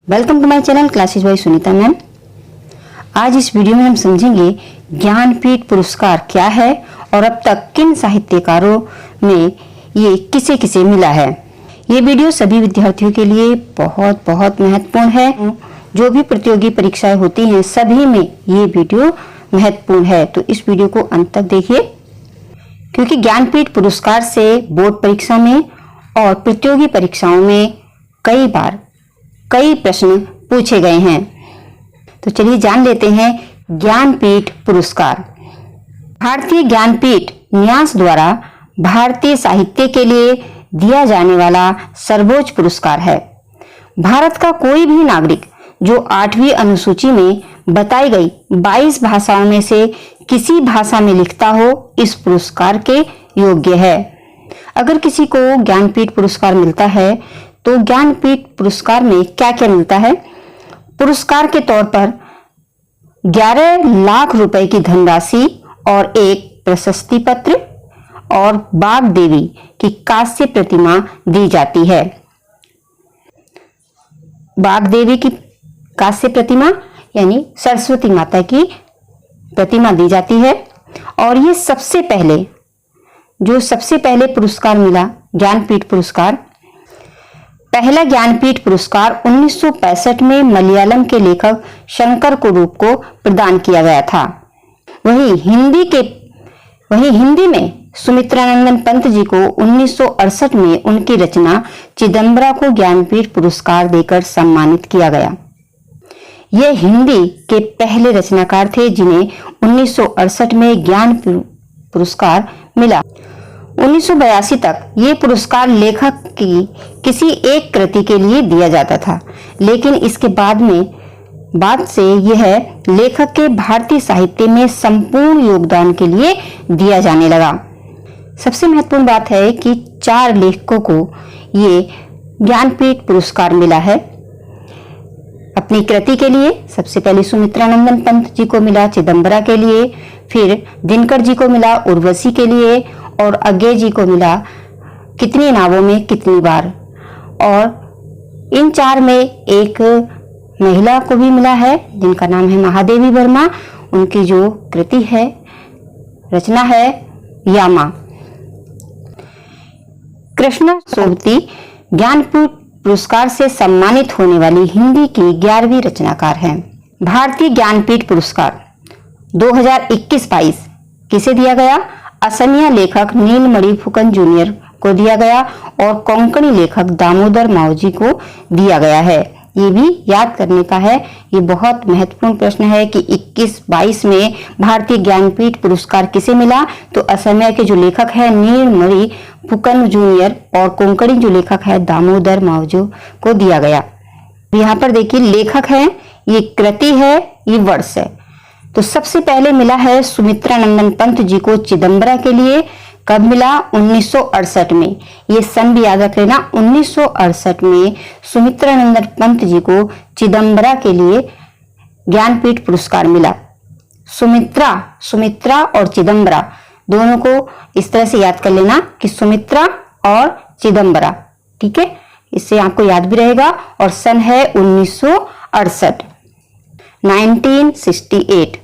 Welcome to my channel classes by Sunita ma'am. आज इस video में हम समझेंगे ज्ञानपीठ पुरस्कार क्या है और अब तक किन साहित्यकारों में ये किसे किसे मिला है। ये वीडियो सभी विद्यार्थियों के लिए बहुत बहुत महत्वपूर्ण है। जो भी प्रतियोगी परीक्षाएं होती हैं सभी में ये वीडियो महत्वपूर्ण है, तो इस वीडियो को अंत तक देखिए, क्योंकि ज्ञानपीठ पुरस्कार से बोर्ड परीक्षा में और प्रतियोगी परीक्षाओं में कई बार कई प्रश्न पूछे गए हैं। तो चलिए जान लेते हैं ज्ञानपीठ पुरस्कार। भारतीय ज्ञानपीठ न्यास द्वारा भारतीय साहित्य के लिए दिया जाने वाला सर्वोच्च पुरस्कार है। भारत का कोई भी नागरिक जो 8वीं अनुसूची में बताई गई 22 भाषाओं में से किसी भाषा में लिखता हो इस पुरस्कार के योग्य है। अगर किसी को ज्ञानपीठ पुरस्कार मिलता है तो ज्ञानपीठ पुरस्कार में क्या क्या मिलता है। पुरस्कार के तौर पर 11 लाख रुपए की धनराशि और एक प्रशस्ति पत्र और बाग देवी की कांस्य प्रतिमा दी जाती है। बाग देवी की कांस्य प्रतिमा यानी सरस्वती माता की प्रतिमा दी जाती है। और ये सबसे पहले पुरस्कार मिला ज्ञानपीठ पुरस्कार, पहला ज्ञानपीठ पुरस्कार 1965 में मलयालम के लेखक शंकर कुरूप को प्रदान किया गया था। वहीं हिंदी में सुमित्रानंदन पंत जी को 1968 में उनकी रचना चिदंबरा को ज्ञानपीठ पुरस्कार देकर सम्मानित किया गया। ये हिंदी के पहले रचनाकार थे जिन्हें 1968 में ज्ञानपीठ पुरस्कार मिला। 1982 तक ये पुरस्कार लेखक की किसी एक कृति के लिए दिया जाता था, लेकिन इसके बाद से यह लेखक के भारतीय साहित्य में संपूर्ण योगदान के लिए दिया जाने लगा। सबसे महत्वपूर्ण बात है कि 4 लेखकों को ये ज्ञानपीठ पुरस्कार मिला है अपनी कृति के लिए। सबसे पहले सुमित्रानंदन पंत जी को मिला चिदंबरा के लिए, फिर दिनकर जी को मिला उर्वशी के लिए, और अज्ञे जी को मिला कितनी नावों में कितनी बार। और इन 4 में एक महिला को भी मिला है जिनका नाम है महादेवी वर्मा। उनकी जो कृति है, रचना है यामा। कृष्णा सोबती ज्ञानपीठ पुरस्कार से सम्मानित होने वाली हिंदी की 11वीं रचनाकार हैं। भारतीय ज्ञानपीठ पुरस्कार 2021-22 किसे दिया गया। असमिया लेखक नीलमणि फुकन जूनियर को दिया गया और कोंकणी लेखक दामोदर मावजी को दिया गया है। ये भी याद करने का है, ये बहुत महत्वपूर्ण प्रश्न है कि 21-22 में भारतीय ज्ञानपीठ पुरस्कार किसे मिला। तो असमिया के जो लेखक है नीलमणि फुकन जूनियर और कोंकणी जो लेखक है दामोदर मावजी को दिया गया। यहाँ पर देखिए लेखक है, ये कृति है, ये वर्ष है। तो सबसे पहले मिला है सुमित्रानंदन पंत जी को चिदंबरा के लिए। कब मिला। 1968 में। ये सन भी याद रख लेना। 1968 में सुमित्रानंदन पंत जी को चिदंबरा के लिए ज्ञानपीठ पुरस्कार मिला। सुमित्रा और चिदंबरा दोनों को इस तरह से याद कर लेना कि सुमित्रा और चिदंबरा, ठीक है, इससे आपको याद भी रहेगा। और सन है 1968, 1968।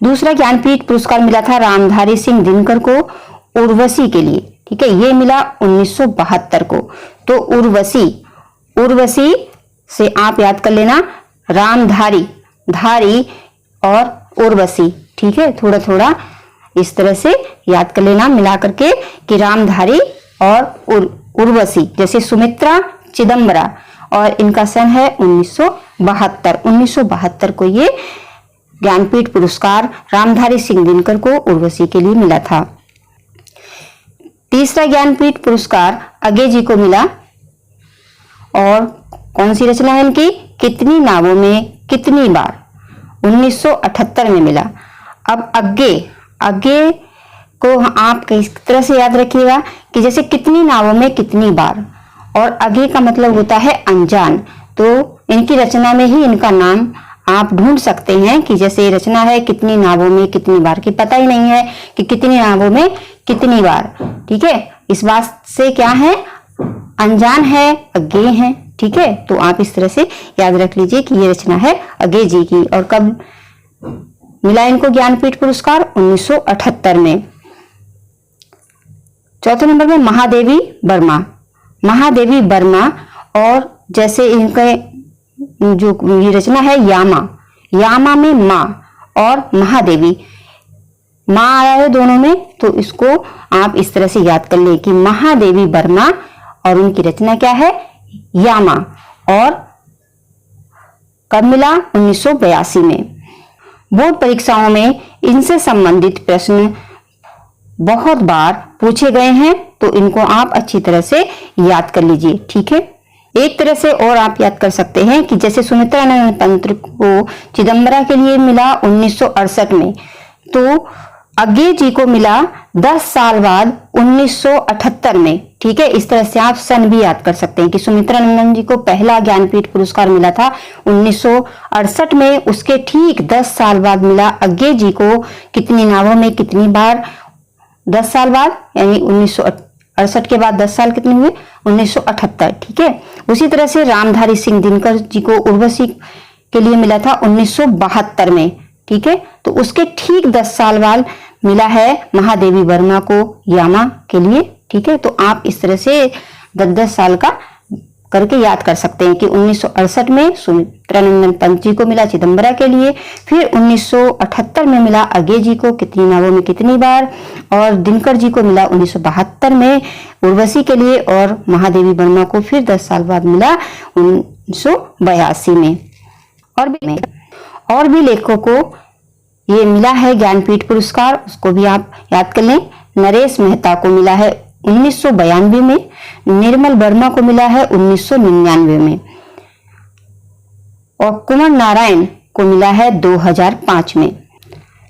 दूसरा ज्ञानपीठ पुरस्कार मिला था रामधारी सिंह दिनकर को उर्वशी के लिए, ठीक है, ये मिला 1972 को। तो उर्वशी से आप याद कर लेना रामधारी, धारी और उर्वशी, ठीक है, थोड़ा थोड़ा इस तरह से याद कर लेना मिला करके कि रामधारी और उर्वशी, जैसे सुमित्रा चिदंबरा, और इनका सन है 1972। 1972 को ये ज्ञानपीठ पुरस्कार रामधारी सिंह दिनकर को उर्वशी के लिए मिला था। तीसरा ज्ञानपीठ पुरस्कार अज्ञे जी को मिला। और कौन सी रचना है इनकी, कितनी नावों में कितनी बार, 1978 में मिला। अब अज्ञे को आप किस तरह से याद रखिएगा कि जैसे कितनी नावों में कितनी बार, और अज्ञे का मतलब होता है अनजान। तो इनकी रचना में ही इनका नाम आप ढूंढ सकते हैं कि जैसे रचना है कितनी नावों में कितनी बार, कि पता ही नहीं है कि कितनी नावों में कितनी बार, ठीक है। इस बात से क्या है, अनजान है, अज्ञेय है, ठीक है, तो आप इस तरह से याद रख लीजिए कि ये रचना है अज्ञे जी की। और कब मिला इनको ज्ञानपीठ पुरस्कार? 1978 में। चौथे नंबर में महादेवी वर्मा। महादेवी वर्मा और जैसे इनके जो ये रचना है यामा, यामा में माँ और महादेवी, माँ आया है दोनों में, तो इसको आप इस तरह से याद कर लें कि महादेवी वर्मा और उनकी रचना क्या है? यामा। और कब मिला? 1982 में। बोर्ड परीक्षाओं में इनसे संबंधित प्रश्न बहुत बार पूछे गए हैं, तो इनको आप अच्छी तरह से याद कर लीजिए, ठीक है। एक तरह से और आप याद कर सकते हैं कि जैसे सुमित्रानंद पंत को चिदम्बरा के लिए मिला 1968 में, तो अज्ञे जी को मिला 10 साल बाद 1978 में, ठीक है। इस तरह से आप सन भी याद कर सकते हैं कि सुमित्रानंदन जी को पहला ज्ञानपीठ पुरस्कार मिला था 1968 में, उसके ठीक 10 साल बाद मिला अज्ञे जी को कितनी नावों में कितनी बार? 10 साल बाद, यानी 1968 के बाद 10 साल कितने हुए? 1978, ठीक है। उसी तरह से रामधारी सिंह दिनकर जी को उर्वशी के लिए मिला था 1972 में, ठीक है। तो उसके ठीक 10 साल बाद मिला है महादेवी वर्मा को यामा के लिए, ठीक है। तो आप इस तरह से 10-10 साल का करके याद कर सकते हैं कि 1968 में सुमित्रानंदन पंत जी को मिला चिदम्बरा के लिए, फिर 1978 में मिला अज्ञे जी को कितनी नावों में कितनी बार, और दिनकर जी को मिला 1972 में उर्वशी के लिए, और महादेवी वर्मा को फिर 10 साल बाद मिला 1982 में। और भी लेखकों को ये मिला है ज्ञानपीठ पुरस्कार, उसको भी आप याद कर लें। नरेश मेहता को मिला है 1992 में, निर्मल वर्मा को मिला है 1999 में, और कुंवर नारायण को मिला है 2005 में।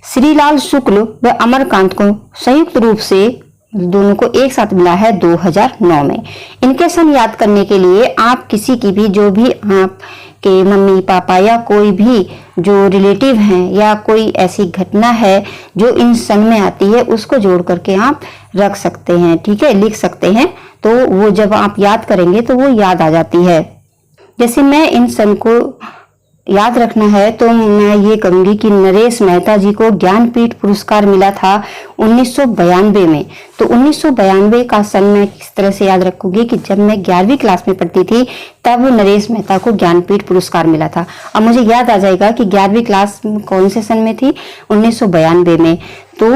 श्रीलाल शुक्ल व अमरकांत को संयुक्त रूप से दोनों को एक साथ मिला है 2009 में। इनके सन याद करने के लिए आप किसी की भी, जो भी आपके मम्मी पापा या कोई भी जो रिलेटिव हैं या कोई ऐसी घटना है जो इन सन में आती है, उसको जोड़ करके आप रख सकते हैं, ठीक है, लिख सकते हैं। तो वो जब आप याद करेंगे तो वो याद आ जाती है। जैसे मैं इन सन को याद रखना है तो मैं ये करूंगी कि नरेश मेहता जी को ज्ञानपीठ पुरस्कार मिला था 1992 में। तो 1992 का सन मैं किस तरह से याद रखूंगी कि जब मैं 11वीं क्लास में पढ़ती थी तब नरेश मेहता को ज्ञानपीठ पुरस्कार मिला था। अब मुझे याद आ जाएगा कि 11वीं क्लास कौन से सन में थी? 1992 में। तो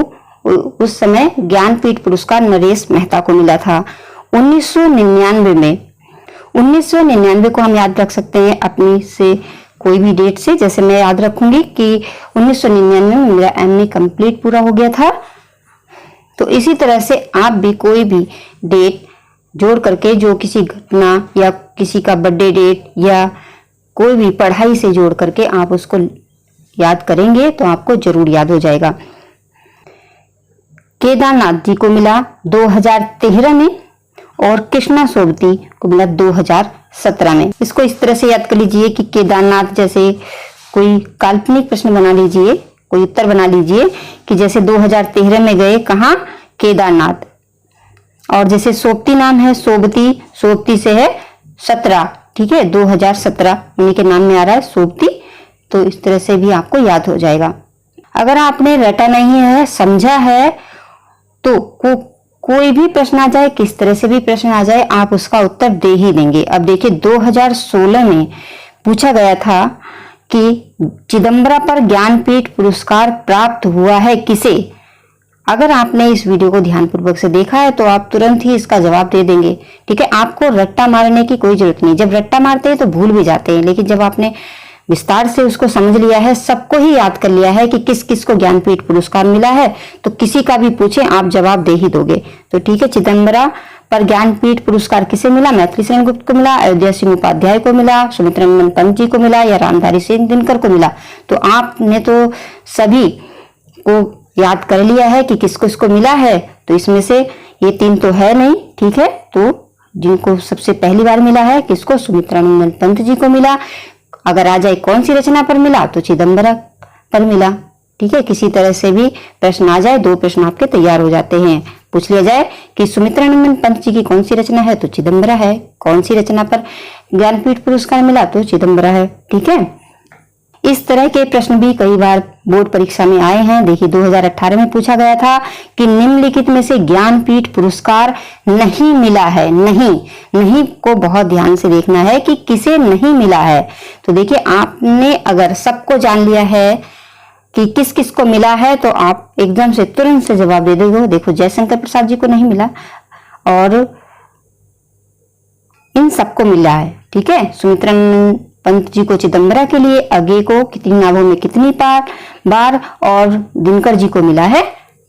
उस समय ज्ञानपीठ पुरस्कार नरेश मेहता को मिला था। 1999 में, 1999 को हम याद रख सकते हैं अपनी से कोई भी डेट से। जैसे मैं याद रखूंगी कि 1999 में मेरा MA कंप्लीट पूरा हो गया था। तो इसी तरह से आप भी कोई भी डेट जोड़ करके, जो किसी घटना या किसी का बर्थडे डेट या कोई भी पढ़ाई से जोड़ करके आप उसको याद करेंगे तो आपको जरूर याद हो जाएगा। केदारनाथ जी को मिला 2013 में, और कृष्णा सोबती को मिला 2017 में। इसको इस तरह से याद कर लीजिए कि केदारनाथ, जैसे कोई काल्पनिक प्रश्न बना लीजिए, कोई उत्तर बना लीजिए कि जैसे 2013 में गए कहाँ? केदारनाथ। और जैसे सोबती नाम है सोबती, सोबती से है 17, ठीक है, 2017 उन्हीं के नाम में आ रहा है सोबती। तो इस तरह से भी आपको याद हो जाएगा। अगर आपने रटा नहीं है, समझा है, तो कोई भी प्रश्न आ जाए, किस तरह से भी प्रश्न आ जाए, आप उसका उत्तर दे ही देंगे। अब देखिए 2016 में पूछा गया था कि चिदम्बरा पर ज्ञानपीठ पुरस्कार प्राप्त हुआ है किसे? अगर आपने इस वीडियो को ध्यानपूर्वक से देखा है तो आप तुरंत ही इसका जवाब दे देंगे, ठीक है। आपको रट्टा मारने की कोई जरूरत नहीं। जब रट्टा मारते हैं तो भूल भी जाते हैं, लेकिन जब आपने विस्तार से उसको समझ लिया है, सबको ही याद कर लिया है कि किस किस को ज्ञानपीठ पुरस्कार मिला है, तो किसी का भी पूछे आप जवाब दे ही दोगे। तो ठीक है, चिदम्बरा पर ज्ञानपीठ पुरस्कार किसे मिला? मैथिली शरण गुप्त को मिला, अयोध्या सिंह उपाध्याय को मिला, सुमित्रानंदन पंत जी को मिला, या रामधारी सिंह दिनकर को मिला? तो आपने तो सभी को याद कर लिया है कि किस किस को मिला है। तो इसमें से ये 3 तो है नहीं, ठीक है। तो जिनको सबसे पहली बार मिला है किसको? सुमित्रानंदन पंत जी को मिला। अगर आ जाए कौन सी रचना पर मिला, तो चिदम्बरा पर मिला, ठीक है, किसी तरह से भी प्रश्न आ जाए, 2 प्रश्न आपके तैयार हो जाते हैं। पूछ लिया जाए कि सुमित्रानंदन पंत जी की कौन सी रचना है, तो चिदंबरा है। कौन सी रचना पर ज्ञानपीठ पुरस्कार मिला, तो चिदंबरा है। ठीक है, इस तरह के प्रश्न भी कई बार बोर्ड परीक्षा में आए हैं। देखिए 2018 में पूछा गया था कि निम्नलिखित में से ज्ञानपीठ पुरस्कार नहीं मिला है। नहीं को बहुत ध्यान से देखना है कि किसे नहीं मिला है। तो देखिए आपने अगर सबको जान लिया है कि किस किस को मिला है, तो आप एकदम से तुरंत से जवाब दे दोगे। देखो जयशंकर प्रसाद जी को नहीं मिला और इन सबको मिला है। ठीक है, सुमित्रानंदन पंत जी को चिदंबरा के लिए, अगे को कितनी नावों में कितनी बार, और दिनकर जी को मिला है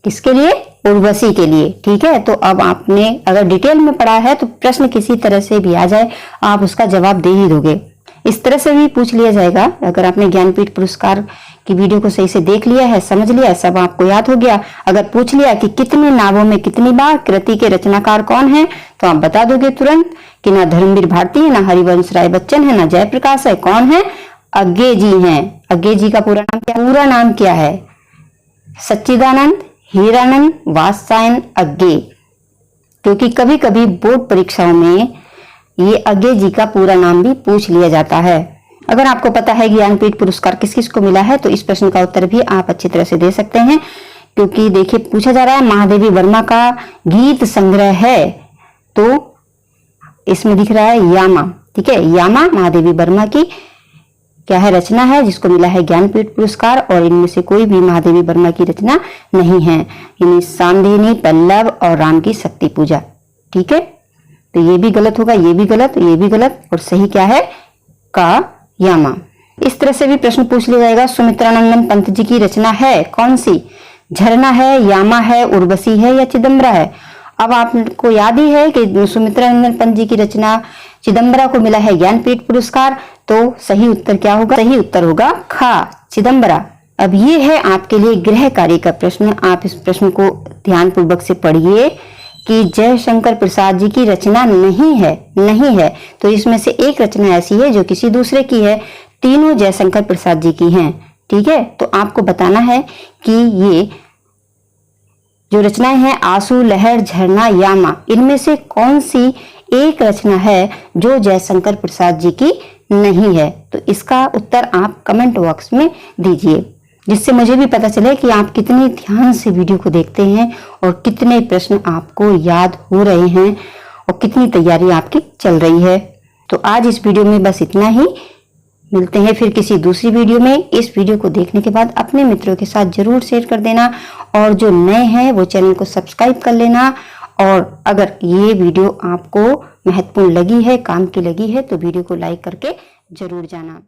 किसके लिए, उर्वशी के लिए। ठीक है, तो अब आपने अगर डिटेल में पढ़ा है तो प्रश्न किसी तरह से भी आ जाए आप उसका जवाब दे ही दोगे। इस तरह से भी पूछ लिया जाएगा। अगर आपने ज्ञानपीठ पुरस्कार की वीडियो को सही से देख लिया है, समझ लिया है, सब आपको याद हो गया। अगर पूछ लिया कि कितने नावों में कितनी बार, कृति के रचनाकार कौन है, तो आप बता दोगे तुरंत कि ना धर्मवीर भारती है, ना हरिवंश राय बच्चन है, ना जयप्रकाश है। कौन है, अज्ञे जी हैं। अज्ञे जी का पूरा नाम क्या है, सच्चिदानंद हीरानंद वात्स्यायन अज्ञे। क्योंकि कभी कभी बोर्ड परीक्षाओं में ये अज्ञे जी का पूरा नाम भी पूछ लिया जाता है। अगर आपको पता है ज्ञानपीठ पुरस्कार किस किस को मिला है, तो इस प्रश्न का उत्तर भी आप अच्छी तरह से दे सकते हैं। क्योंकि देखिए पूछा जा रहा है महादेवी वर्मा का गीत संग्रह है, तो इसमें दिख रहा है यामा। ठीक है, यामा महादेवी वर्मा की क्या है, रचना है, जिसको मिला है ज्ञानपीठ पुरस्कार। और इनमें से कोई भी महादेवी वर्मा की रचना नहीं है। इनमें सांधिनी, पल्लव और राम की शक्ति पूजा। ठीक है, तो ये भी गलत होगा, ये भी गलत, ये भी गलत, और सही क्या है, का यामा। इस तरह से भी प्रश्न पूछ लिया जाएगा, सुमित्रानंदन पंत जी की रचना है कौन सी, झरना है, यामा है, उर्वशी है, या चिदंबरा है। अब आपको याद ही है कि सुमित्रानंदन पंत जी की रचना चिदंबरा को मिला है ज्ञानपीठ पुरस्कार, तो सही उत्तर क्या होगा, सही उत्तर होगा खा, चिदंबरा। अब ये है आपके लिए गृह कार्य का प्रश्न। आप इस प्रश्न को ध्यान पूर्वक से पढ़िए कि जयशंकर प्रसाद जी की रचना नहीं है, तो इसमें से एक रचना ऐसी है जो किसी दूसरे की है। तीनों जयशंकर प्रसाद जी की हैं। ठीक है, तो आपको बताना है कि ये जो रचनाएं हैं आंसू, लहर, झरना, यामा, इनमें से कौन सी एक रचना है जो जयशंकर प्रसाद जी की नहीं है। तो इसका उत्तर आप कमेंट बॉक्स में दीजिए, जिससे मुझे भी पता चले कि आप कितने ध्यान से वीडियो को देखते हैं और कितने प्रश्न आपको याद हो रहे हैं और कितनी तैयारी आपकी चल रही है। तो आज इस वीडियो में बस इतना ही। मिलते हैं फिर किसी दूसरी वीडियो में। इस वीडियो को देखने के बाद अपने मित्रों के साथ जरूर शेयर कर देना, और जो नए हैं वो चैनल को सब्सक्राइब कर लेना। और अगर ये वीडियो आपको महत्वपूर्ण लगी है, काम की लगी है, तो वीडियो को लाइक करके जरूर जाना।